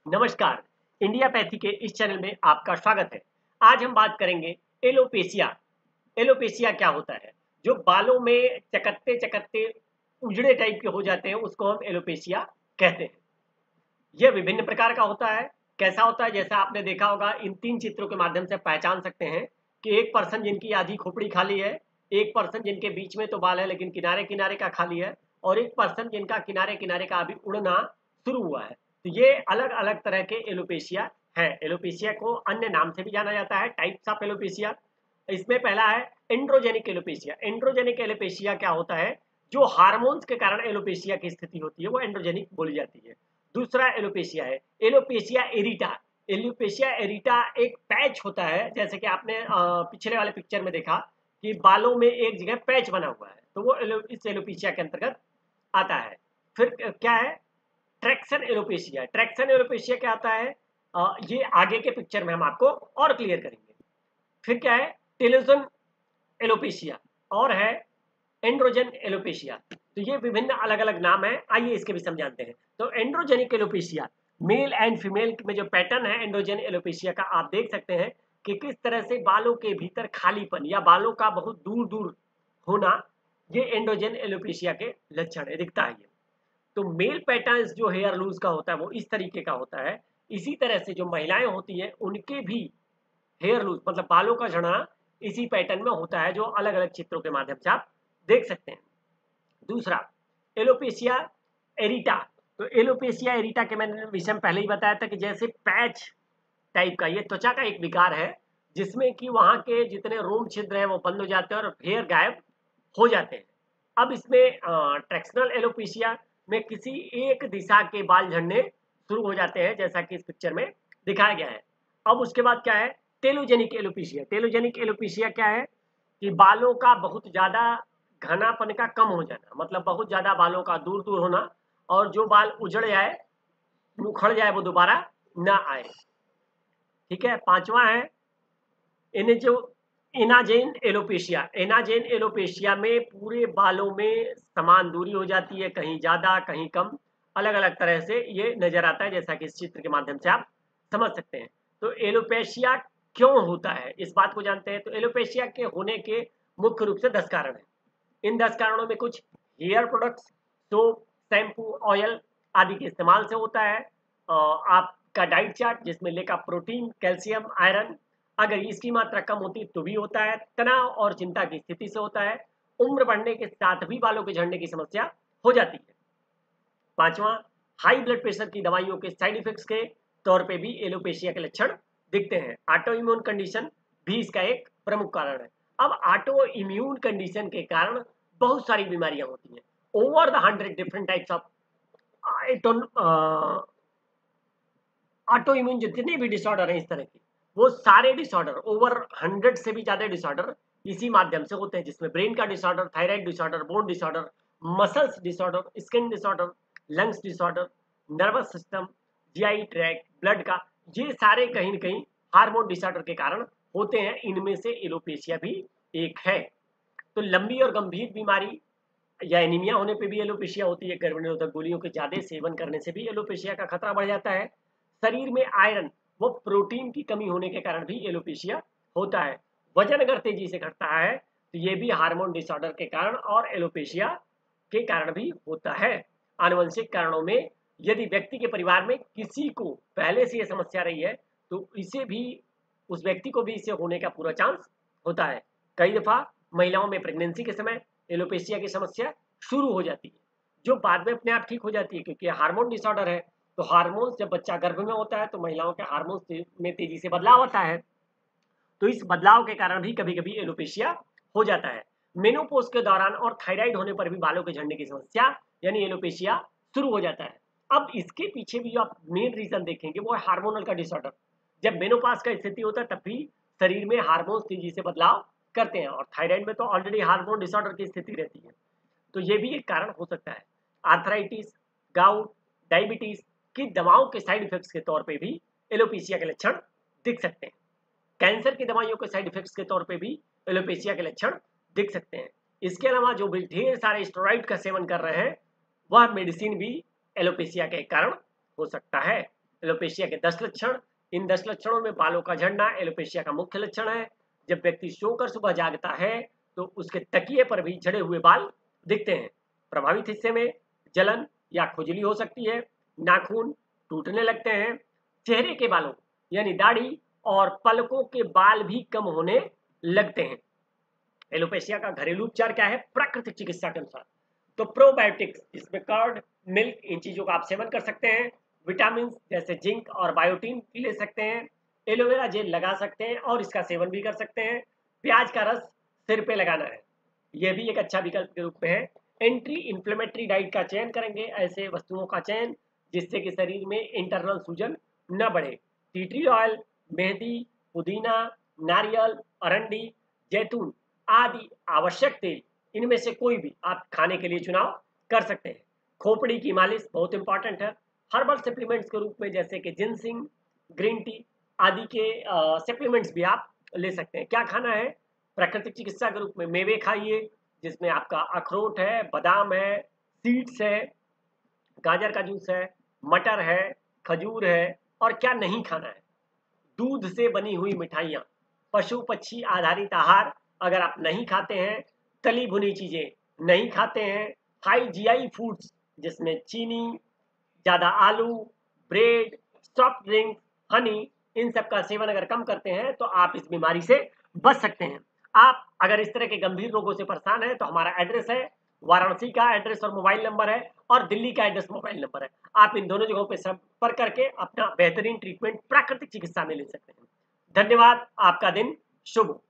नमस्कार। इंडियापैथी के इस चैनल में आपका स्वागत है। आज हम बात करेंगे एलोपेशिया। एलोपेशिया क्या होता है? जो बालों में चकत्ते चकत्ते उजड़े टाइप के हो जाते हैं उसको हम एलोपेशिया कहते हैं। यह विभिन्न प्रकार का होता है। कैसा होता है? जैसा आपने देखा होगा, इन तीन चित्रों के माध्यम से पहचान सकते हैं कि एक पर्सन जिनकी आधी खोपड़ी खाली है, एक पर्सन जिनके बीच में तो बाल है लेकिन किनारे किनारे का खाली है, और एक पर्सन जिनका किनारे किनारे का अभी उड़ना शुरू हुआ है। तो ये अलग अलग तरह के एलोपेशिया है। एलोपेशिया को अन्य नाम से भी जाना जाता है, टाइप्स ऑफ एलोपेशिया। इसमें पहला है एंड्रोजेनिक एलोपेशिया। एंड्रोजेनिक एलोपेशिया क्या होता है? जो हार्मोन्स के कारण एलोपेशिया की स्थिति होती है वो एंड्रोजेनिक बोली जाती है। दूसरा एलोपेशिया है एलोपेशिया एरिटा। एलोपेशिया एरिटा एक पैच होता है, जैसे कि आपने पिछले वाले पिक्चर में देखा कि बालों में एक जगह पैच बना हुआ है, तो वो इस एलोपेशिया के अंतर्गत आता है। फिर क्या है? Traction alopecia. ट्रैक्शन एलोपेशिया क्या होता है? ये आगे के पिक्चर में हम आपको और क्लियर करेंगे। फिर क्या है? टेलोजन एलोपेशिया और है एंड्रोजन एलोपेशिया। तो ये विभिन्न अलग अलग नाम है, आइए इसके भी समझाते हैं। तो androgenic alopecia, male and female में जो पैटर्न है एंड्रोजन एलोपेशिया का, आप देख सकते हैं कि किस तरह से बालों के भीतर खालीपन या बालों का बहुत दूर दूर होना, ये एंड्रोजन एलोपेशिया के लक्षण है, दिखता है ये। तो मेल पैटर्न जो हेयर लूज का होता है वो इस तरीके का होता है। इसी तरह से जो महिलाएं होती हैं उनके भी हेयर लूज मतलब बालों का झड़ना इसी पैटर्न में होता है, जो अलग अलग चित्रों के माध्यम से आप देख सकते हैं। दूसरा एलोपेशिया एरिटा। तो एलोपेशिया एरिटा के मैंने विषय में पहले ही बताया था कि जैसे पैच टाइप का, ये त्वचा का एक विकार है जिसमें कि वहां के जितने रोम छिद्र हैं वो बंद हो जाते हैं और हेयर गायब हो जाते हैं। अब इसमें ट्रैक्शनल एलोपेशिया में किसी एक दिशा के बाल झड़ने शुरू हो जाते हैं, जैसा कि इस पिक्चर में दिखाया गया है। अब उसके बाद क्या है? Telogenic alopecia. टेलोजेनिक एलोपेशिया क्या है? कि बालों का बहुत ज्यादा घनापन का कम हो जाना, मतलब बहुत ज्यादा बालों का दूर दूर होना, और जो बाल उजड़ जाए, उखड़ जाए, वो दोबारा ना आए। ठीक है। पांचवा है इन्हें जो एनाजेन एलोपेशिया। एनाजेन एलोपेशिया में पूरे बालों में समान दूरी हो जाती है, कहीं ज्यादा कहीं कम, अलग अलग तरह से ये नजर आता है, जैसा कि इस चित्र के माध्यम से आप समझ सकते हैं। तो एलोपेशिया क्यों होता है इस बात को जानते हैं। तो एलोपेशिया के होने के मुख्य रूप से 10 कारण हैं। इन 10 कारणों में कुछ hair products, soap, shampoo, oil आदि के इस्तेमाल से होता है। आपका डाइट चार्ट जिसमें लेखा प्रोटीन, कैल्शियम, आयरन, अगर इसकी मात्रा कम होती तो भी होता है। तनाव और चिंता की स्थिति से होता है। उम्र बढ़ने के साथ भी बालों के झड़ने की समस्या हो जाती है। पांचवा, हाई ब्लड प्रेशर की दवाइयों के साइड इफेक्ट्स के तौर पे भी एलोपेशिया के लक्षण दिखते हैं। ऑटो इम्यून कंडीशन भी इसका एक प्रमुख कारण है। अब ऑटो इम्यून कंडीशन के कारण बहुत सारी बीमारियां होती हैं। Over the 100 different types of auto immune जितने भी डिसऑर्डर हैं इस तरह के, वो सारे डिसऑर्डर, ओवर 100 से भी ज्यादा डिसऑर्डर इसी माध्यम से होते हैं, जिसमें ब्रेन का disorder, thyroid disorder, bone disorder, muscles disorder, skin disorder, lungs disorder, nervous system, GI tract, blood का, ये सारे कहीं ना कहीं हार्मोन डिसऑर्डर के कारण होते हैं। इनमें से एलोपेशिया भी एक है। तो लंबी और गंभीर बीमारी या एनीमिया होने पे भी एलोपेशिया होती है। गर्भनिरोधक गोलियों के ज्यादा सेवन करने से भी एलोपेशिया का खतरा बढ़ जाता है। शरीर में आयरन वो प्रोटीन की कमी होने के कारण भी एलोपेशिया होता है। वजन अगर तेजी से घटता है तो ये भी हार्मोन डिसऑर्डर के कारण और एलोपेशिया के कारण भी होता है। आनुवंशिक कारणों में यदि व्यक्ति के परिवार में किसी को पहले से ये समस्या रही है तो इसे भी, उस व्यक्ति को भी इसे होने का पूरा चांस होता है। कई दफा महिलाओं में प्रेगनेंसी के समय एलोपेशिया की समस्या शुरू हो जाती है, जो बाद में अपने आप ठीक हो जाती है, क्योंकि हार्मोन डिसऑर्डर है। तो हार्मोन्स जब बच्चा गर्भ में होता है तो महिलाओं के हार्मोन्स में तेजी से बदलाव आता है, तो इस बदलाव के कारण भी कभी कभी एलोपेशिया हो जाता है। मेनोपॉज के दौरान और थायराइड होने पर भी बालों के झड़ने की समस्या यानी एलोपेशिया शुरू हो जाता है। अब इसके पीछे भी जो आप मेन रीजन देखेंगे वो है हार्मोनल का डिसऑर्डर। जब मेनोपॉज का स्थिति होता है तब भी शरीर में हार्मोन्स तेजी से बदलाव करते हैं, और थायराइड में तो ऑलरेडी हार्मोन डिसऑर्डर की स्थिति रहती है, तो ये भी एक कारण हो सकता है। आर्थराइटिस, गाउट, डायबिटीज की दवाओं के साइड इफेक्ट्स के तौर पे भी एलोपेशिया के लक्षण दिख सकते हैं। कैंसर की दवाइयों के साइड इफेक्ट्स के तौर पे भी एलोपेशिया के लक्षण दिख सकते हैं। इसके अलावा जो भी ढेर सारे स्टेरॉइड का सेवन कर रहे हैं वह मेडिसिन भी एलोपेशिया का एक कारण हो सकता है। एलोपेशिया के 10 लक्षण। इन 10 लक्षणों में बालों का झड़ना एलोपेशिया का मुख्य लक्षण है। जब व्यक्ति सोकर सुबह जागता है तो उसके तकिए पर भी झड़े हुए बाल दिखते हैं। प्रभावित हिस्से में जलन या खुजली हो सकती है, नाखून टूटने लगते हैं, चेहरे के बालों यानी दाढ़ी और पलकों के बाल भी कम होने लगते हैं। एलोपेशिया का घरेलू उपचार क्या है? प्राकृतिक चिकित्सा के अनुसार तो प्रोबायोटिक्स, जिसमें कर्ड, मिल्क, इन चीजों का आप सेवन कर सकते हैं। विटामिन जैसे जिंक और बायोटीन ले सकते हैं। एलोवेरा जेल लगा सकते हैं और इसका सेवन भी कर सकते हैं। प्याज का रस सिर पे लगाना है, यह भी एक अच्छा विकल्प के रूप में है। एंटी इंफ्लेमेटरी डाइट का चयन करेंगे, ऐसे वस्तुओं का चयन जिससे कि शरीर में इंटरनल सूजन न बढ़े। टी ट्री ऑयल, मेहंदी, पुदीना, नारियल, अरंडी, जैतून आदि आवश्यक तेल, इनमें से कोई भी आप खाने के लिए चुनाव कर सकते हैं। खोपड़ी की मालिश बहुत इंपॉर्टेंट है। हर्बल सप्लीमेंट्स के रूप में जैसे कि जिनसिंग, ग्रीन टी आदि के सप्लीमेंट्स भी आप ले सकते हैं। क्या खाना है? प्राकृतिक चिकित्सा के रूप में मेवे खाइए, जिसमें आपका अखरोट है, बादाम है, सीड्स है, गाजर का जूस है, मटर है, खजूर है। और क्या नहीं खाना है? दूध से बनी हुई मिठाइयाँ, पशु पक्षी आधारित आहार अगर आप नहीं खाते हैं, तली भुनी चीजें नहीं खाते हैं, हाई जीआई फूड्स जिसमें चीनी, ज्यादा आलू, ब्रेड, सॉफ्ट ड्रिंक, हनी, इन सब का सेवन अगर कम करते हैं तो आप इस बीमारी से बच सकते हैं। आप अगर इस तरह के गंभीर रोगों से परेशान हैं तो हमारा एड्रेस है, वाराणसी का एड्रेस और मोबाइल नंबर है, और दिल्ली का एड्रेस मोबाइल नंबर है। आप इन दोनों जगहों पे संपर्क करके अपना बेहतरीन ट्रीटमेंट प्राकृतिक चिकित्सा में ले सकते हैं। धन्यवाद। आपका दिन शुभ हो।